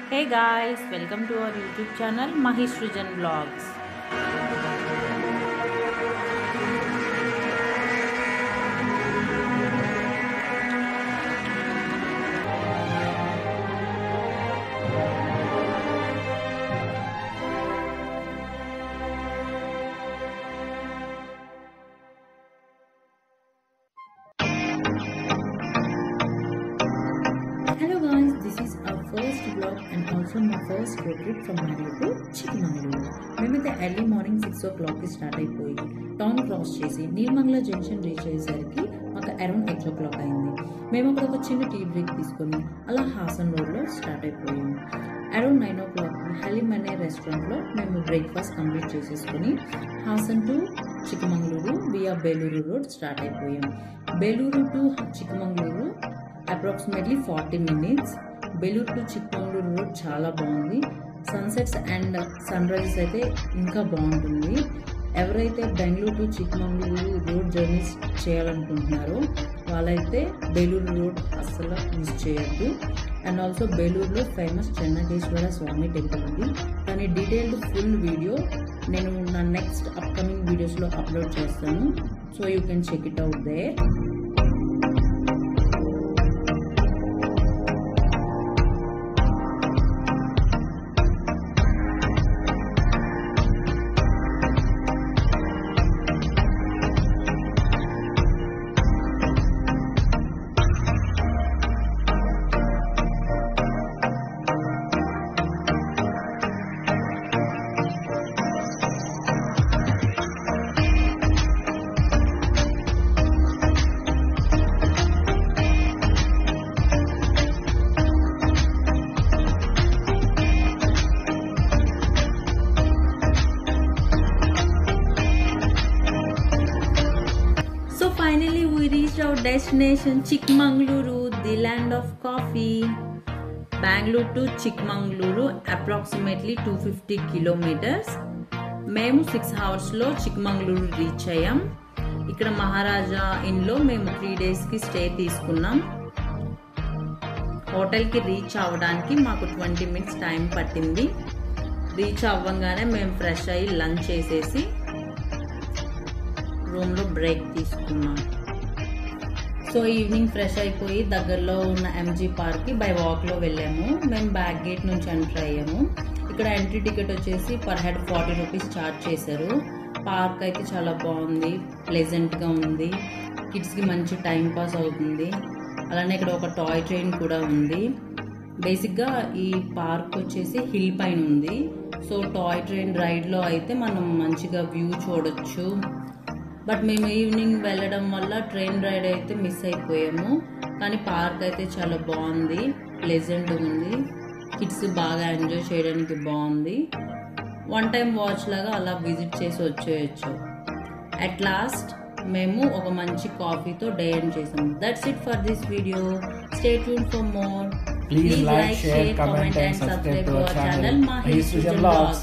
Hey guys, welcome to our YouTube channel Mahishrujan Vlogs. Hello guys, this is our first vlog and also my first road trip from Mario to Chikmagaluru. మేమైతే early morning 6 o'clock కి start అయిపోయి town cross చేసి నీర్మంగళ junction reach అయ్యేసరికి మాకు around 8 o'clock అయింది. మేము అక్కడ ఒక చిన్న టీ బ్రేక్ తీసుకొని అలా హాసన్ రోడ్లో స్టార్ట్ అయిపోయాము. అరౌండ్ 9 o'clock హలీమ్ అనే రెస్టారెంట్లో మేము బ్రేక్ఫాస్ట్ కంప్లీట్ చేసేసుకొని Hassan to Chikkamagaluru via Belur road start అయిపోయాం. Belur to Chikkamagaluru approximately 40 minutes. Belur to Chikkamagaluru road చాలా బాగుంది. సన్సెట్స్ అండ్ సన్ రైజెస్ అయితే ఇంకా బాగుంటుంది. ఎవరైతే Bengaluru to Chikkamagaluru road journeys చేయాలనుకుంటున్నారో వాళ్ళైతే బేలూరు రోడ్ అస్సలు మిస్ చేయొద్దు. అండ్ ఆల్సో బేలూరులో ఫేమస్ చెన్నకేశ్వర స్వామి టెంపుల్ ఉంది. దాని డీటెయిల్డ్ ఫుల్ వీడియో నేను నా నెక్స్ట్ అప్కమింగ్ వీడియోస్లో అప్లోడ్ చేస్తాను. So you can check it out there. Finally, we reached our destination Chikmagaluru, the land of coffee. Bangalore to Chikmagaluru, approximately 250 kilometers. మేము 6 hours లో Chikmagalur reach అయ్యాం. ఇక్కడ మహారాజా ఇన్లో మేము 3 days కి స్టే తీసుకున్నాం. హోటల్కి రీచ్ అవ్వడానికి మాకు 20 minutes టైం పట్టింది. రీచ్ అవ్వగానే మేము ఫ్రెష్ అయ్యి లంచ్ చేసేసి రూమ్లో బ్రేక్ తీసుకున్నాం. సో ఈవినింగ్ ఫ్రెష్ అయిపోయి దగ్గరలో ఉన్న ఎంజీ పార్క్కి బై వాక్లో వెళ్ళాము. మేము బ్యాక్ గేట్ నుంచి ఎంటర్ అయ్యాము. ఇక్కడ ఎంట్రీ టికెట్ వచ్చేసి పర్ హెడ్ 40 rupees ఛార్జ్ చేశారు. పార్క్ అయితే చాలా బాగుంది, ప్లెజెంట్గా ఉంది, కిడ్స్కి మంచి టైం పాస్ అవుతుంది. అలానే ఇక్కడ ఒక టాయ్ ట్రైన్ కూడా ఉంది. బేసిక్గా ఈ పార్క్ వచ్చేసి హిల్ పైన ఉంది. సో టాయ్ ట్రైన్ రైడ్లో అయితే మనం మంచిగా వ్యూ చూడొచ్చు. బట్ మేము ఈవినింగ్ వెళ్ళడం వల్ల ట్రైన్ రైడ్ అయితే మిస్ అయిపోయాము. కానీ పార్క్ అయితే చాలా బాగుంది, ప్లెజెంట్గా ఉంది, కిడ్స్ బాగా ఎంజాయ్ చేయడానికి బాగుంది. 1 time వాచ్ లాగా అలా విజిట్ చేసి వచ్చేయచ్చు. అట్ లాస్ట్ మేము ఒక మంచి కాఫీతో డే ఎండ్ చేసాము. That's it for this video. Stay tune for more. Please like, share, comment and subscribe to our channel Mahishrujan Vlogs.